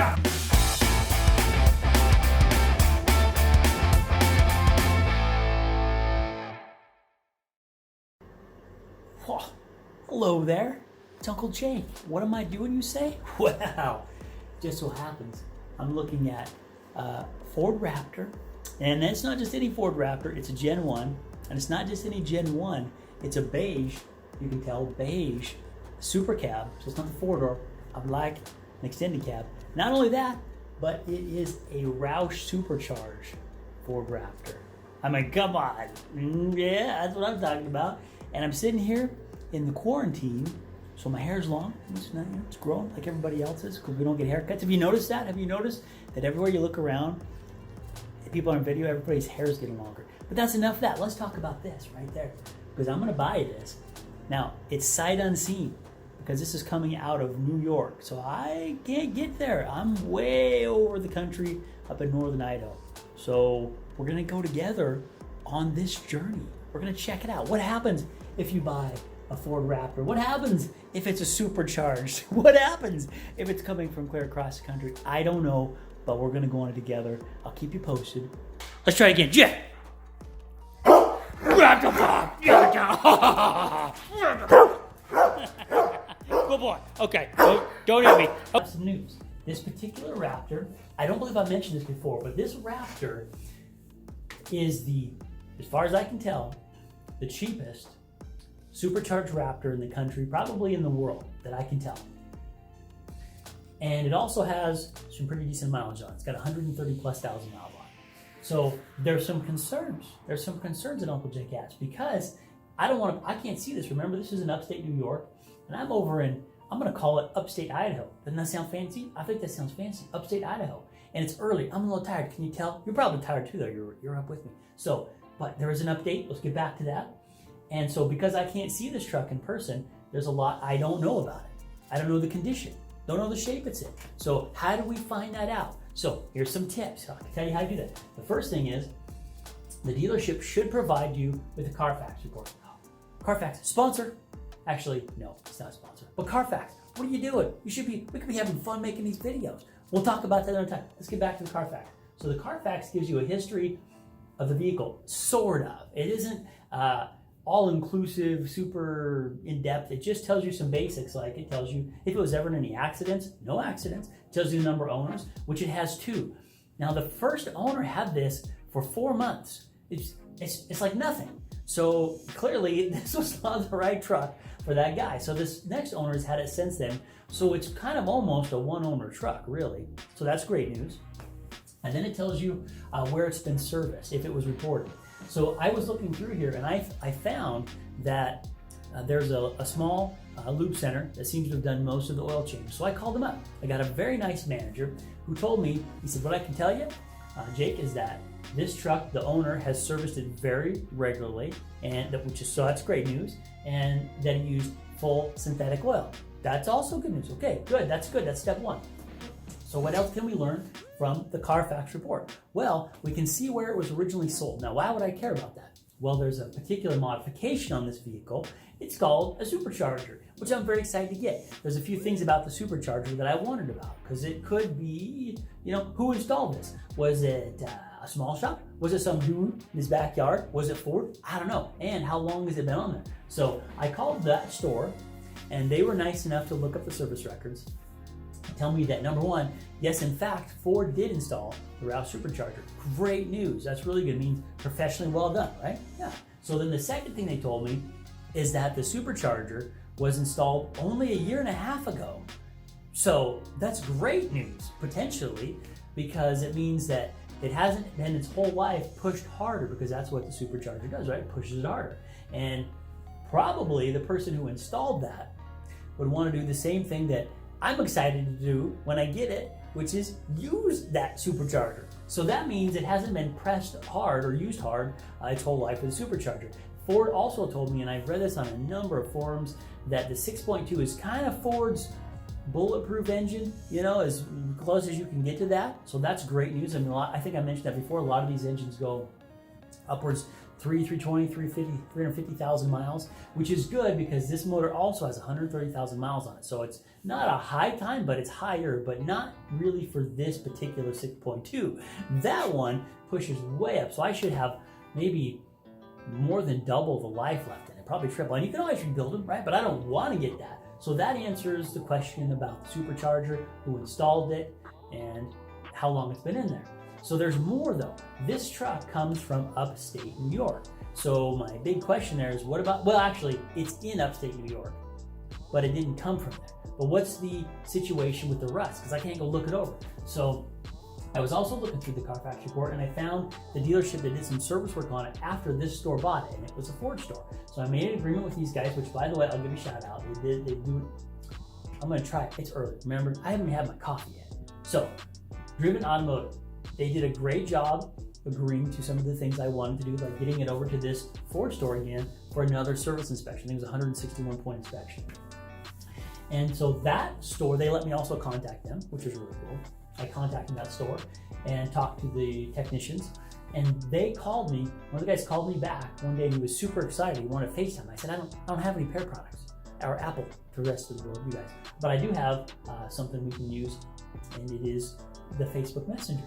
Yeah. Oh, hello there. It's Uncle Jake. What am I doing, you say? Well, just so happens I'm looking at Ford Raptor. And it's not just any Ford Raptor, it's a Gen 1. And it's not just any Gen 1, it's a beige, you can tell, beige super cab. So it's not the four-door, I like an extended cab. Not only that, but it is a Roush Supercharged Ford Raptor. I mean, come on. Yeah, that's what I'm talking about. And I'm sitting here in the quarantine, so my hair's long. It's growing like everybody else's because we don't get haircuts. Have you noticed that? Have you noticed that everywhere you look around, people on video, everybody's hair is getting longer? But that's enough of that. Let's talk about this right there, because I'm gonna buy this. Now, it's sight unseen because this is coming out of New York, so I can't get there. I'm way over the country up in northern Idaho. So we're gonna go together on this journey. We're gonna check it out. What happens if you buy a Ford Raptor? What happens if it's a supercharged? What happens if it's coming from clear across the country? I don't know, but we're gonna go on it together. I'll keep you posted. Let's try it again. Yeah. Good boy. Okay, don't hit me. Some news. This particular Raptor, I don't believe I mentioned this before, but this Raptor is as far as I can tell, the cheapest supercharged Raptor in the country, probably in the world, that I can tell. And it also has some pretty decent mileage on it. It's got 130 plus thousand miles on it. So there's some concerns. There's some concerns that Uncle Jake has because I can't see this. Remember, this is in upstate New York, and I'm over in, I'm gonna call it upstate Idaho. Doesn't that sound fancy? I think that sounds fancy, upstate Idaho. And it's early, I'm a little tired, can you tell? You're probably tired too though, you're up with me. So, but there is an update, let's get back to that. And so because I can't see this truck in person, there's a lot I don't know about it. I don't know the condition, don't know the shape it's in. So how do we find that out? So here's some tips, I can tell you how to do that. The first thing is, the dealership should provide you with a CarFax report. CarFax, sponsor. Actually, no, it's not a sponsor, but CarFax, what are you doing? We could be having fun making these videos. We'll talk about that another time. Let's get back to the CarFax. So the CarFax gives you a history of the vehicle, sort of. It isn't all-inclusive, super in-depth. It just tells you some basics, like it tells you if it was ever in any accidents, no accidents. It tells you the number of owners, which it has 2. Now, the first owner had this for 4 months. It's like nothing. So clearly, this was not the right truck for that guy. So this next owner has had it since then. So it's kind of almost a one-owner truck, really. So that's great news. And then it tells you where it's been serviced, if it was reported. So I was looking through here and I found that there's a small lube center that seems to have done most of the oil change. So I called them up. I got a very nice manager who told me, he said, what I can tell you, Jake, is that this truck, the owner has serviced it very regularly, so that's great news, and that he used full synthetic oil. That's also good news. Okay, good, that's step 1. So what else can we learn from the CarFax report? Well, we can see where it was originally sold. Now, why would I care about that? Well, there's a particular modification on this vehicle. It's called a supercharger, which I'm very excited to get. There's a few things about the supercharger that I wondered about, because it could be, who installed this? Was it a small shop? Was it some dude in his backyard? Was it Ford? I don't know. And how long has it been on there? So I called that store, and they were nice enough to look up the service records and tell me that, number 1, yes, in fact, Ford did install the Roush Supercharger. Great news. That's really good. It means professionally well done, right? Yeah. So then the second thing they told me is that the supercharger was installed only a year and a half ago. So that's great news, potentially, because it means that it hasn't been its whole life pushed harder, because that's what the supercharger does, right? It pushes it harder. And probably the person who installed that would want to do the same thing that I'm excited to do when I get it, which is use that supercharger. So that means it hasn't been pressed hard or used hard its whole life with a supercharger. Ford also told me, and I've read this on a number of forums, that the 6.2 is kind of Ford's bulletproof engine, as close as you can get to that. So that's great news. I think I mentioned that before. A lot of these engines go upwards 320, 350,000 miles, which is good because this motor also has 130,000 miles on it. So it's not a high time, but it's higher, but not really for this particular 6.2. That one pushes way up. So I should have maybe more than double the life left in it, probably triple. And you can always rebuild them, right? But I don't want to get that. So that answers the question about the supercharger, who installed it, and how long it's been in there. So there's more though. This truck comes from upstate New York. So my big question there is what about, well actually it's in upstate New York, but it didn't come from there. But what's the situation with the rust? Because I can't go look it over. So I was also looking through the CarFax report and I found the dealership that did some service work on it after this store bought it, and it was a Ford store. So I made an agreement with these guys, which by the way, I'll give a shout out. They do, I'm gonna try it, it's early. Remember, I haven't had my coffee yet. So, Driven Automotive, they did a great job agreeing to some of the things I wanted to do, like getting it over to this Ford store again for another service inspection. I think it was a 161 point inspection. And so that store, they let me also contact them, which was really cool. I contacted that store and talked to the technicians, and they called me. One of the guys called me back one day and he was super excited. He wanted FaceTime. I said, I don't have any Pear products, or Apple for the rest of the world, you guys. But I do have something we can use, and it is the Facebook Messenger.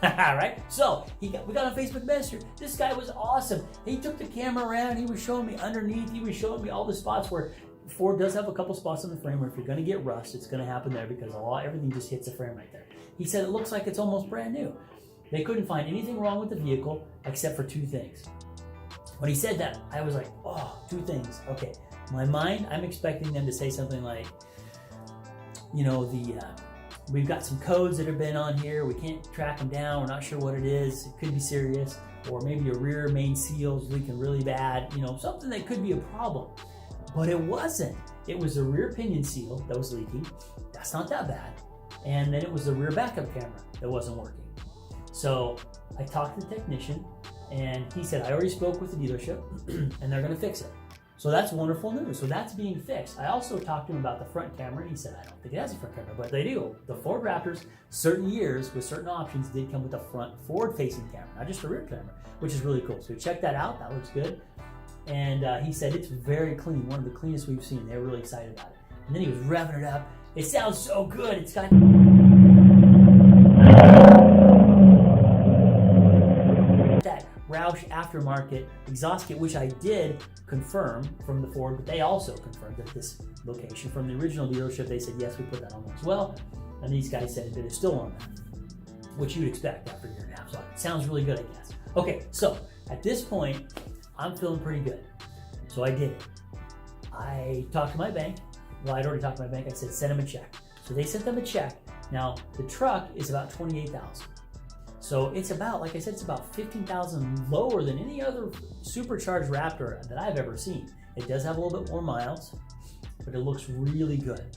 Right? So we got on Facebook Messenger. This guy was awesome. He took the camera around. He was showing me underneath. He was showing me all the spots where Ford does have a couple spots on the frame where if you're going to get rust, it's going to happen there because everything just hits the frame right there. He said it looks like it's almost brand new. They couldn't find anything wrong with the vehicle except for two things. When he said that, I was like, oh, two things. Okay. In my mind, I'm expecting them to say something like, you know, we've got some codes that have been on here. We can't track them down. We're not sure what it is. It could be serious. Or maybe your rear main seal's leaking really bad. You know, something that could be a problem. But it wasn't. It was the rear pinion seal that was leaking. That's not that bad. And then it was the rear backup camera that wasn't working. So I talked to the technician and he said, I already spoke with the dealership and they're going to fix it. So that's wonderful news. So that's being fixed. I also talked to him about the front camera and he said, I don't think it has a front camera, but they do. The Ford Raptors, certain years with certain options, did come with a front forward-facing camera, not just a rear camera, which is really cool. So we checked that out. That looks good. And he said it's very clean, one of the cleanest we've seen. They were really excited about it. And then he was revving it up. It sounds so good. It's got that Roush aftermarket exhaust kit, which I did confirm from the Ford, but they also confirmed at this location. From the original dealership, they said, yes, we put that on there as well. And these guys said that it's still on there, which you'd expect after a year and a half. So it sounds really good, I guess. Okay, so at this point, I'm feeling pretty good. So I did it. I talked to my bank. Well, I'd already talked to my bank. I said, send them a check. So they sent them a check. Now, the truck is about $28,000. So it's about, like I said, it's about $15,000 lower than any other supercharged Raptor that I've ever seen. It does have a little bit more miles, but it looks really good.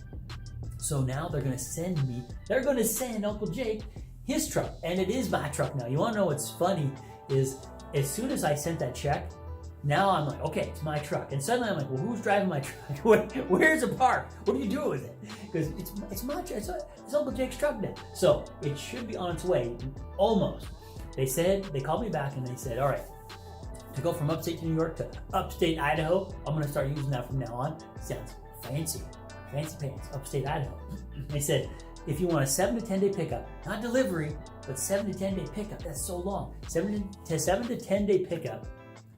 So now they're going to send Uncle Jake his truck, and it is my truck now. You want to know what's funny is as soon as I sent that check, now I'm like, okay, it's my truck. And suddenly I'm like, well, who's driving my truck? Where's it parked? What are you doing with it? Because it's my truck. It's Uncle Jake's truck now. So it should be on its way, almost. They called me back and they said, all right, to go from upstate New York to upstate Idaho, I'm going to start using that from now on. Sounds fancy, fancy pants, upstate Idaho. They said, if you want a 7 to 10 day pickup, not delivery, but 7 to 10 day pickup, that's so long. 7 to 10 day pickup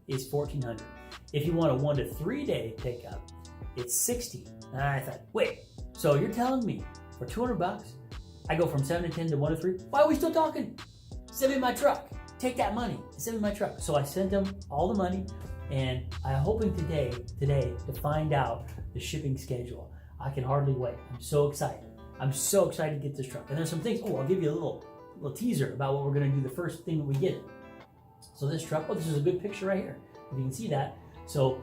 is $1,400. If you want a 1 to 3 day pickup, it's $60. And I thought, wait, so you're telling me for $200, I go from 7 to 10 to 1 to 3? Why are we still talking? Send me my truck. Take that money. Send me my truck. So I sent them all the money, and I'm hoping today to find out the shipping schedule. I can hardly wait. I'm so excited. I'm so excited to get this truck. And there's some things. Oh, I'll give you a little teaser about what we're going to do the first thing that we get it. So this truck, this is a good picture right here. If you can see that. So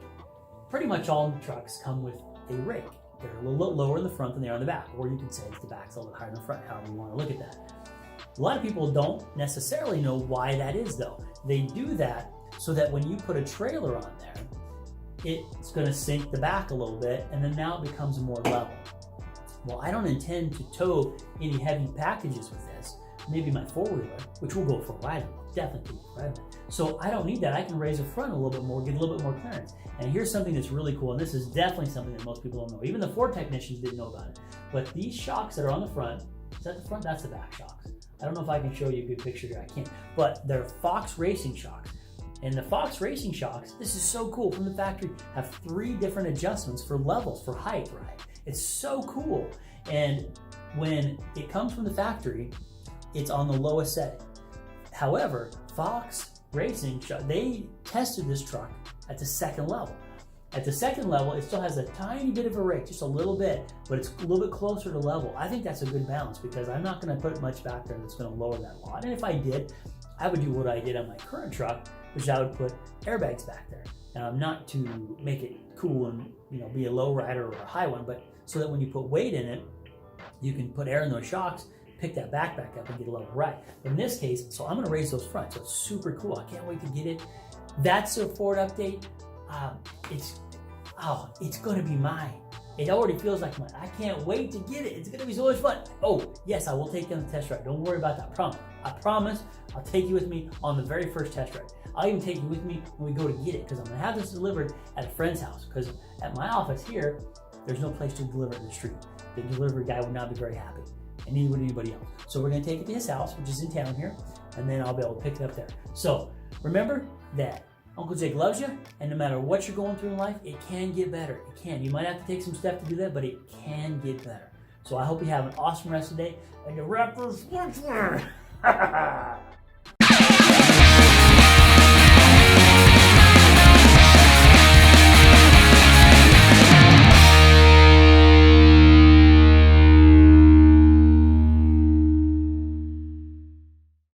pretty much all trucks come with a rake. They're a little lower in the front than they are in the back. Or you can say the back's a little higher in the front, however you want to look at that. A lot of people don't necessarily know why that is though. They do that so that when you put a trailer on there, it's going to sink the back a little bit, and then now it becomes more level. Well, I don't intend to tow any heavy packages with this, maybe my four-wheeler, which will go for a ride, definitely take a ride. So I don't need that. I can raise the front a little bit more, get a little bit more clearance. And here's something that's really cool, and this is definitely something that most people don't know. Even the Ford technicians didn't know about it. But these shocks that are on the front, is that the front? That's the back shocks. I don't know if I can show you a good picture here. I can't. But they're Fox Racing shocks. And the Fox Racing shocks, this is so cool, from the factory, have 3 different adjustments for levels, for height, right? It's so cool. And when it comes from the factory, it's on the lowest setting. However, Fox Racing, they tested this truck at the 2nd level. At the 2nd level, it still has a tiny bit of a rake, just a little bit, but it's a little bit closer to level. I think that's a good balance because I'm not going to put much back there that's going to lower that a lot. And if I did, I would do what I did on my current truck, which I would put airbags back there. Not to make it cool and be a low rider or a high one, but so that when you put weight in it, you can put air in those shocks, pick that back up and get a level ride. In this case, so I'm going to raise those fronts. So it's super cool. I can't wait to get it. That's a Ford update. It's going to be mine. It already feels like mine. I can't wait to get it. It's going to be so much fun. Oh, yes, I will take you on the test ride. Don't worry about that. I promise I'll take you with me on the very first test ride. I'll even take you with me when we go to get it because I'm going to have this delivered at a friend's house because at my office here, there's no place to deliver it in the street. The delivery guy would not be very happy, and neither would anybody else. So we're going to take it to his house, which is in town here, and then I'll be able to pick it up there. So remember that Uncle Jake loves you, and no matter what you're going through in life, it can get better. It can. You might have to take some steps to do that, but it can get better. So I hope you have an awesome rest of the day, and your Raptors,